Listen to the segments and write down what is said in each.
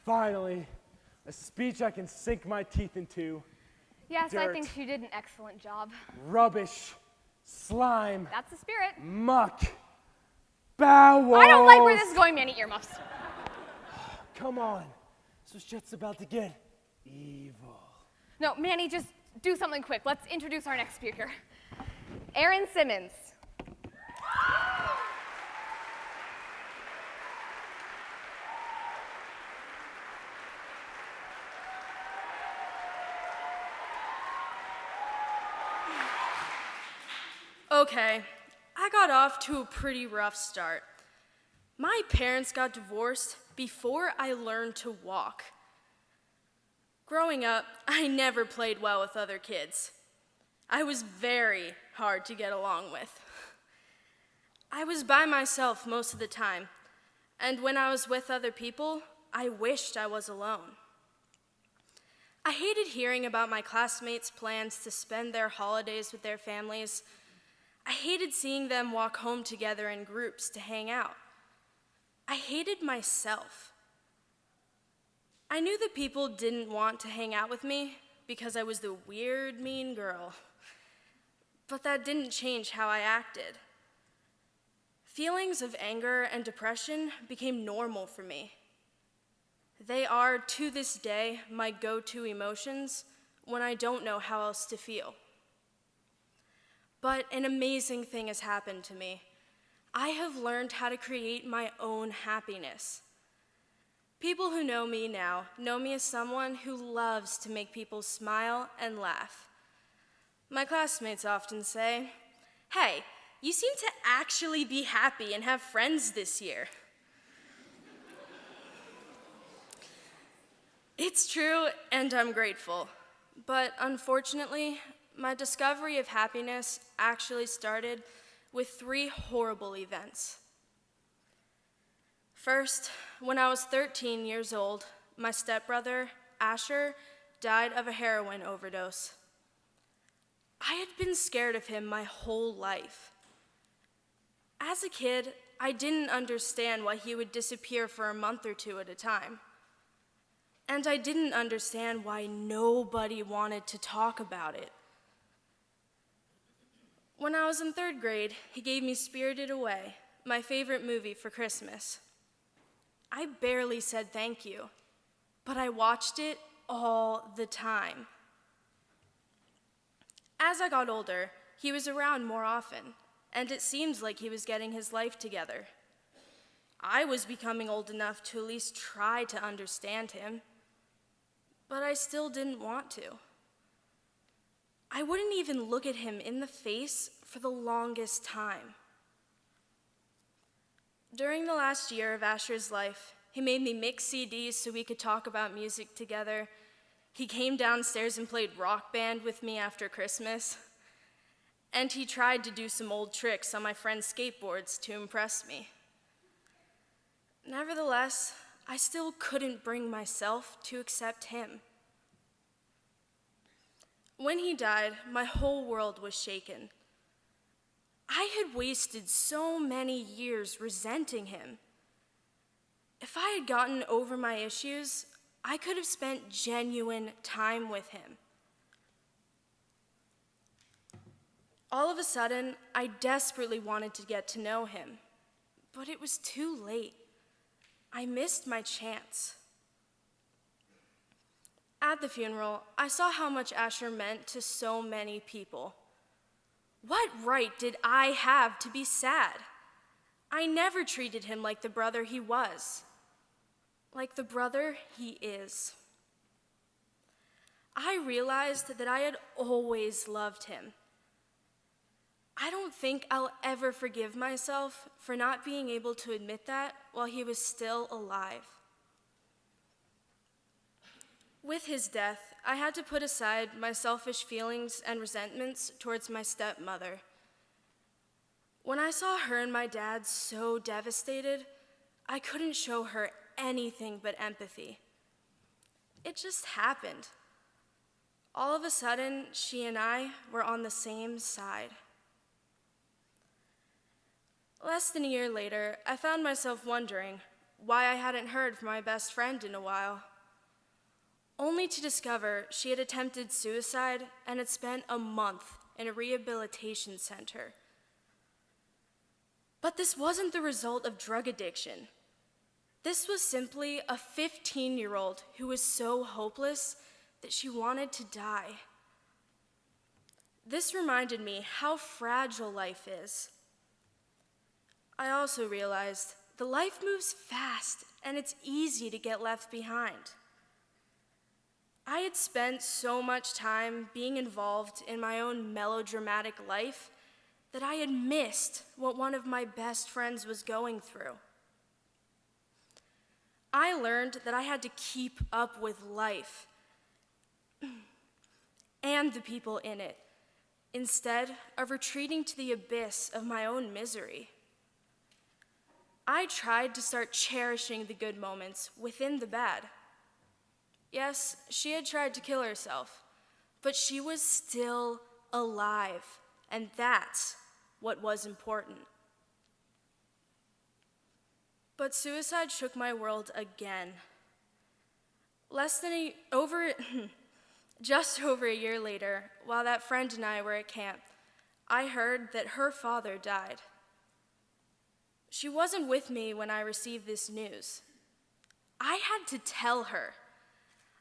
Finally, a speech I can sink my teeth into. Yes, Dirt. I think she did an excellent job. Rubbish, slime, That's the spirit. muck, bowels. I don't like where this is going, Manny. Earmuffs. Come on, so shit's about to get evil. No, Manny, just do something quick. Let's introduce our next speaker. Eryn Simmons. Okay, I got off to a pretty rough start. My parents got divorced before I learned to walk. Growing up, I never played well with other kids. I was very hard to get along with. I was by myself most of the time, and when I was with other people, I wished I was alone. I hated hearing about my classmates' plans to spend their holidays with their families. I hated seeing them walk home together in groups to hang out. I hated myself. I knew that people didn't want to hang out with me because I was the weird, mean girl. But that didn't change how I acted. Feelings of anger and depression became normal for me. They are, to this day, my go-to emotions when I don't know how else to feel. But an amazing thing has happened to me. I have learned how to create my own happiness. People who know me now know me as someone who loves to make people smile and laugh. My classmates often say, "Hey, you seem to actually be happy and have friends this year." It's true, and I'm grateful. But unfortunately, my discovery of happiness actually started with 3 horrible events. First, when I was 13 years old, my stepbrother, Asher, died of a heroin overdose. I had been scared of him my whole life. As a kid, I didn't understand why he would disappear for a month or 2 at a time. And I didn't understand why nobody wanted to talk about it. When I was in 3rd grade, he gave me Spirited Away, my favorite movie for Christmas. I barely said thank you, but I watched it all the time. As I got older, he was around more often, and it seemed like he was getting his life together. I was becoming old enough to at least try to understand him, but I still didn't want to. I wouldn't even look at him in the face for the longest time. During the last year of Asher's life, he made me mix CDs so we could talk about music together. He came downstairs and played Rock Band with me after Christmas. And he tried to do some old tricks on my friends' skateboards to impress me. Nevertheless, I still couldn't bring myself to accept him. When he died, my whole world was shaken. I had wasted so many years resenting him. If I had gotten over my issues, I could have spent genuine time with him. All of a sudden, I desperately wanted to get to know him, but it was too late. I missed my chance. At the funeral, I saw how much Asher meant to so many people. What right did I have to be sad? I never treated him like the brother he was, like the brother he is. I realized that I had always loved him. I don't think I'll ever forgive myself for not being able to admit that while he was still alive. With his death, I had to put aside my selfish feelings and resentments towards my stepmother. When I saw her and my dad so devastated, I couldn't show her anything but empathy. It just happened. All of a sudden, she and I were on the same side. Less than a year later, I found myself wondering, why I hadn't heard from my best friend in a while, only to discover she had attempted suicide and had spent a month in a rehabilitation center. But this wasn't the result of drug addiction. This was simply a 15-year-old who was so hopeless that she wanted to die. This reminded me how fragile life is. I also realized the life moves fast and it's easy to get left behind. I had spent so much time being involved in my own melodramatic life that I had missed what one of my best friends was going through. I learned that I had to keep up with life and the people in it, instead of retreating to the abyss of my own misery. I tried to start cherishing the good moments within the bad. Yes, she had tried to kill herself, but she was still alive, and that's what was important. But suicide shook my world again. Just over a year later, while that friend and I were at camp, I heard that her father died. She wasn't with me when I received this news. I had to tell her.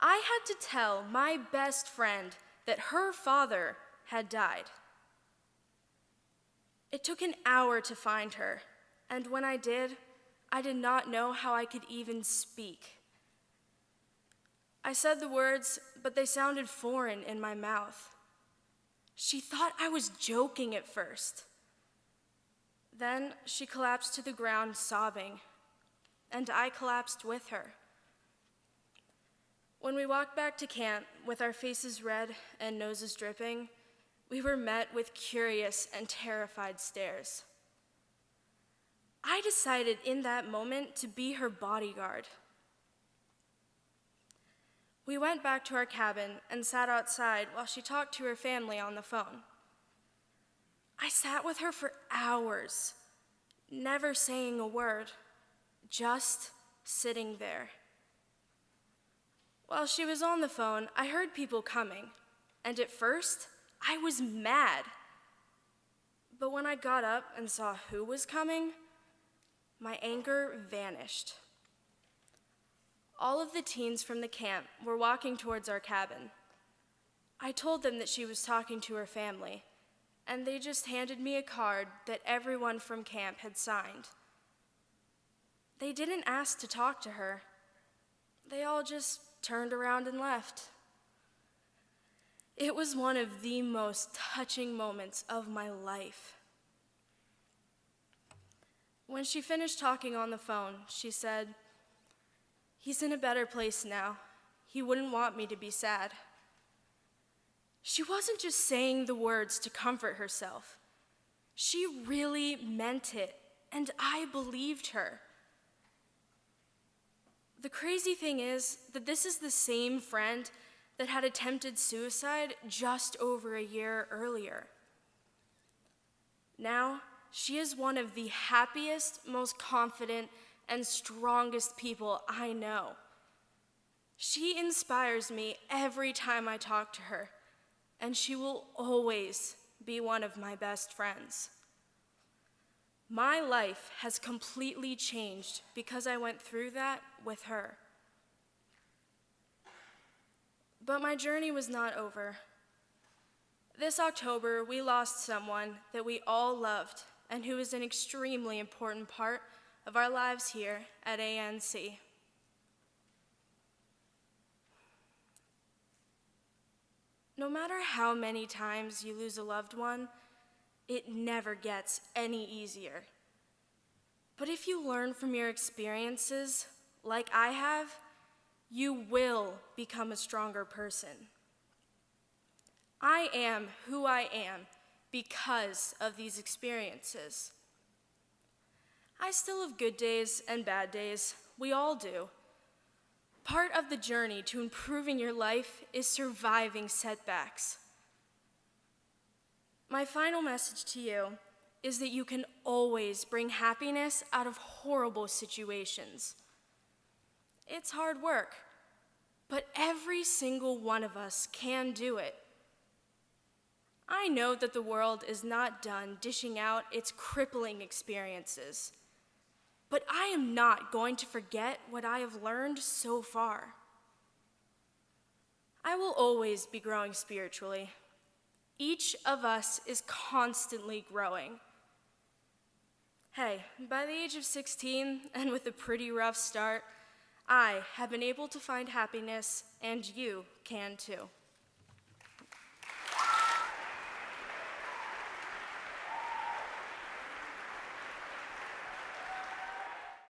I had to tell my best friend that her father had died. It took an hour to find her, and when I did not know how I could even speak. I said the words, but they sounded foreign in my mouth. She thought I was joking at first. Then she collapsed to the ground sobbing, and I collapsed with her. When we walked back to camp with our faces red and noses dripping, we were met with curious and terrified stares. I decided in that moment to be her bodyguard. We went back to our cabin and sat outside while she talked to her family on the phone. I sat with her for hours, never saying a word, just sitting there. While she was on the phone, I heard people coming, and at first, I was mad. But when I got up and saw who was coming, my anger vanished. All of the teens from the camp were walking towards our cabin. I told them that she was talking to her family, and they just handed me a card that everyone from camp had signed. They didn't ask to talk to her. They all just turned around and left. It was one of the most touching moments of my life. When she finished talking on the phone, she said, "He's in a better place now. He wouldn't want me to be sad." She wasn't just saying the words to comfort herself. She really meant it, and I believed her. The crazy thing is that this is the same friend that had attempted suicide just over a year earlier. Now, she is one of the happiest, most confident, and strongest people I know. She inspires me every time I talk to her, and she will always be one of my best friends. My life has completely changed because I went through that with her. But my journey was not over. This October, we lost someone that we all loved and who is an extremely important part of our lives here at ANC. No matter how many times you lose a loved one, it never gets any easier. But if you learn from your experiences, like I have, you will become a stronger person. I am who I am because of these experiences. I still have good days and bad days. We all do. Part of the journey to improving your life is surviving setbacks. My final message to you is that you can always bring happiness out of horrible situations. It's hard work, but every single one of us can do it. I know that the world is not done dishing out its crippling experiences, but I am not going to forget what I have learned so far. I will always be growing spiritually. Each of us is constantly growing. Hey, by the age of 16, and with a pretty rough start, I have been able to find happiness, and you can too.